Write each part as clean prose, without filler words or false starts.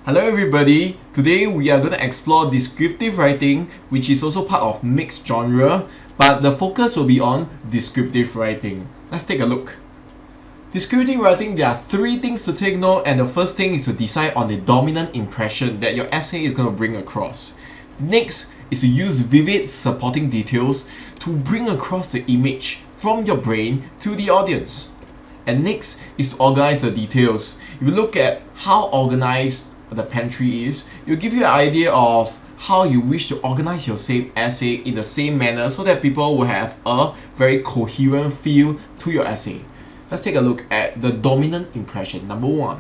Hello everybody, today we are going to explore descriptive writing, which is also part of mixed genre, but the focus will be on descriptive writing. Let's take a look. Descriptive writing, there are three things to take note, and the first thing is to decide on the dominant impression that your essay is going to bring across. Next is to use vivid supporting details to bring across the image from your brain to the audience. And next is to organize the details. If you look at how organized the pantry is, it will give you an idea of how you wish to organize your same essay in the same manner so that people will have a very coherent feel to your essay. Let's take a look at the dominant impression, number one.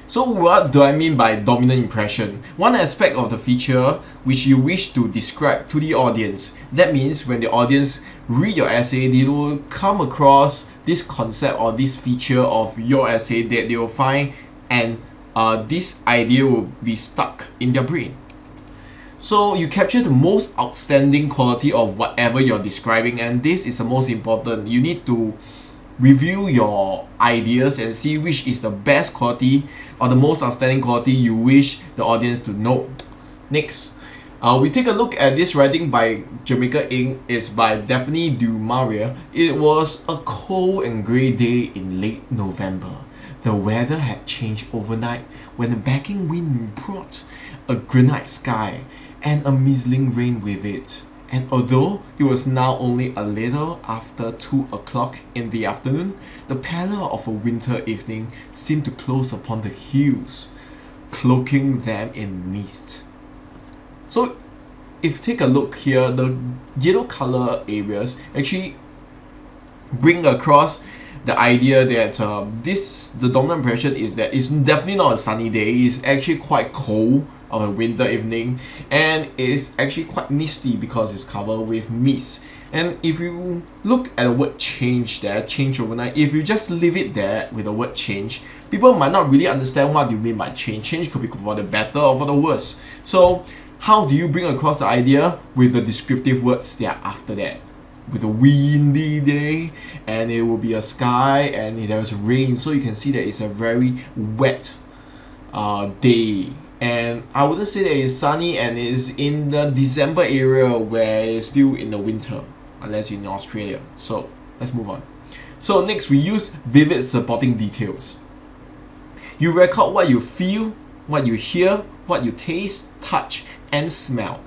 So what do I mean by dominant impression? One aspect of the feature which you wish to describe to the audience. That means when the audience read your essay, they will come across this concept or this feature of your essay that they will find, and this idea will be stuck in their brain. So you capture the most outstanding quality of whatever you're describing, and this is the most important. You need to review your ideas and see which is the best quality or the most outstanding quality you wish the audience to know. Next, we take a look at this writing by Jamaica Inc. It's by Daphne du Maurier. It was a cold and grey day in late November. The weather had changed overnight when a backing wind brought a granite sky and a mizzling rain with it. And although it was now only a little after 2 o'clock in the afternoon, the pallor of a winter evening seemed to close upon the hills, cloaking them in mist. So if you take a look here, the yellow color areas actually bring across the idea that the dominant impression is that it's definitely not a sunny day. It's actually quite cold on a winter evening, and it's actually quite misty because it's covered with mist. And if you look at the word change there, change overnight, if you just leave it there with the word change, people might not really understand what you mean by change. Change could be for the better or for the worse. So how do you bring across the idea? With the descriptive words that are after that. With a windy day, and it will be a sky, and there's rain, so you can see that it's a very wet day. And I wouldn't say that it's sunny, and it's in the December area where it's still in the winter, unless you're in Australia. So let's move on. So next, we use vivid supporting details. You record what you feel, what you hear, what you taste, touch, and smell.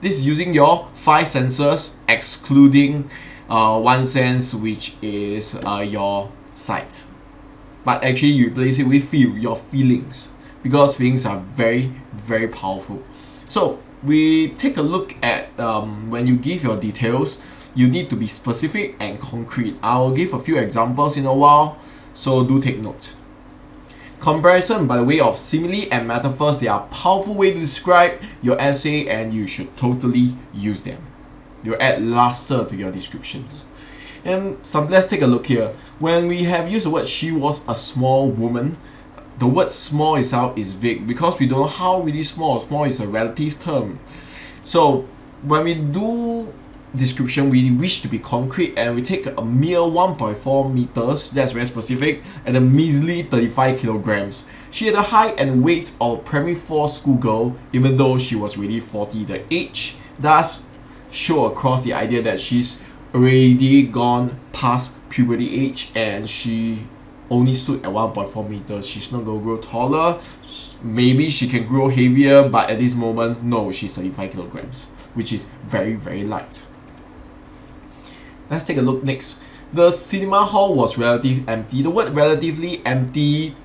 This is using your 5 senses, excluding one sense, which is your sight. But actually you replace it with feel, your feelings, because feelings are very, very powerful. So we take a look at when you give your details, you need to be specific and concrete. I'll give a few examples in a while, so do take note. Comparison by the way of simile and metaphors, they are a powerful way to describe your essay, and you should totally use them. You'll add luster to your descriptions. And let's take a look here. When we have used the word she was a small woman, the word small itself is vague because we don't know how really small. Small is a relative term. So when we do description, we wish to be concrete, and we take a mere 1.4 meters, that's very specific, and a measly 35 kilograms. She had a height and weight of a primary 4 schoolgirl, even though she was really 40. The age does show across the idea that she's already gone past puberty age, and she only stood at 1.4 meters. She's not going to grow taller. Maybe she can grow heavier, but at this moment, no, she's 35 kilograms, which is very, very light. Let's take a look next. The cinema hall was relatively empty. The word relatively empty,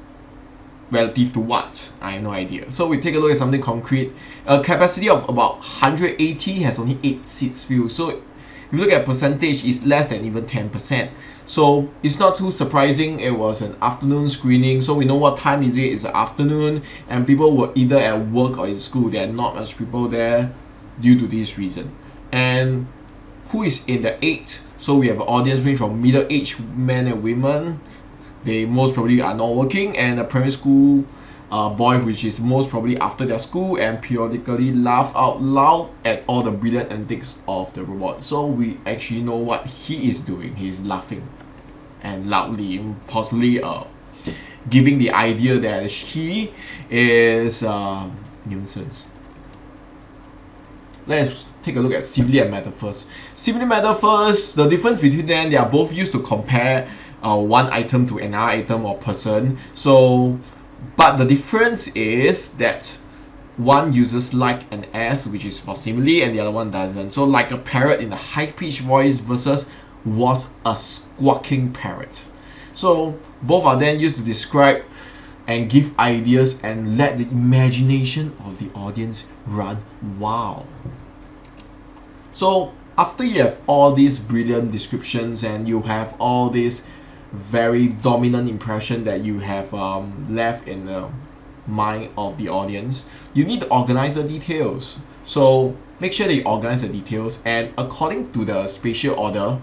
relative to what? I have no idea. So we take a look at something concrete. A capacity of about 180 has only 8 seats filled. So if you look at percentage, it's less than even 10%. So it's not too surprising. It was an afternoon screening, so we know what time is it. It's the afternoon, and people were either at work or in school. There are not much people there due to this reason. And who is in the 8? So we have an audience range from middle-aged men and women. They most probably are not working, and a primary school boy, which is most probably after their school, and periodically laugh out loud at all the brilliant antics of the robot. So we actually know what he is doing. He's laughing and loudly, possibly giving the idea that he is nuisance. Let's take a look at simile and metaphors. Simile and metaphors, the difference between them, they are both used to compare one item to another item or person. So, but the difference is that one uses like and as, which is for simile, and the other one doesn't. So like a parrot in a high-pitched voice versus was a squawking parrot. So both are then used to describe and give ideas and let the imagination of the audience run wild. So after you have all these brilliant descriptions and you have all this very dominant impression that you have left in the mind of the audience, you need to organize the details. So make sure that you organize the details, and according to the spatial order,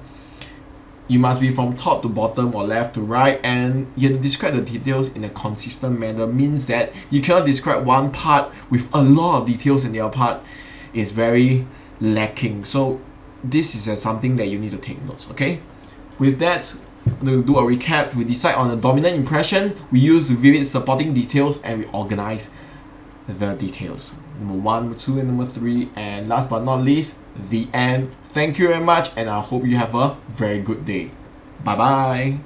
you must be from top to bottom or left to right, and you have to describe the details in a consistent manner. Means that you cannot describe one part with a lot of details and the other part is very lacking. So this is something that you need to take notes, okay? With that, I'm going to do a recap. We decide on a dominant impression, we use vivid supporting details, and we organize the details. Number 1, 2, and number 3, and last but not least, the end. Thank you very much, and I hope you have a very good day. Bye bye.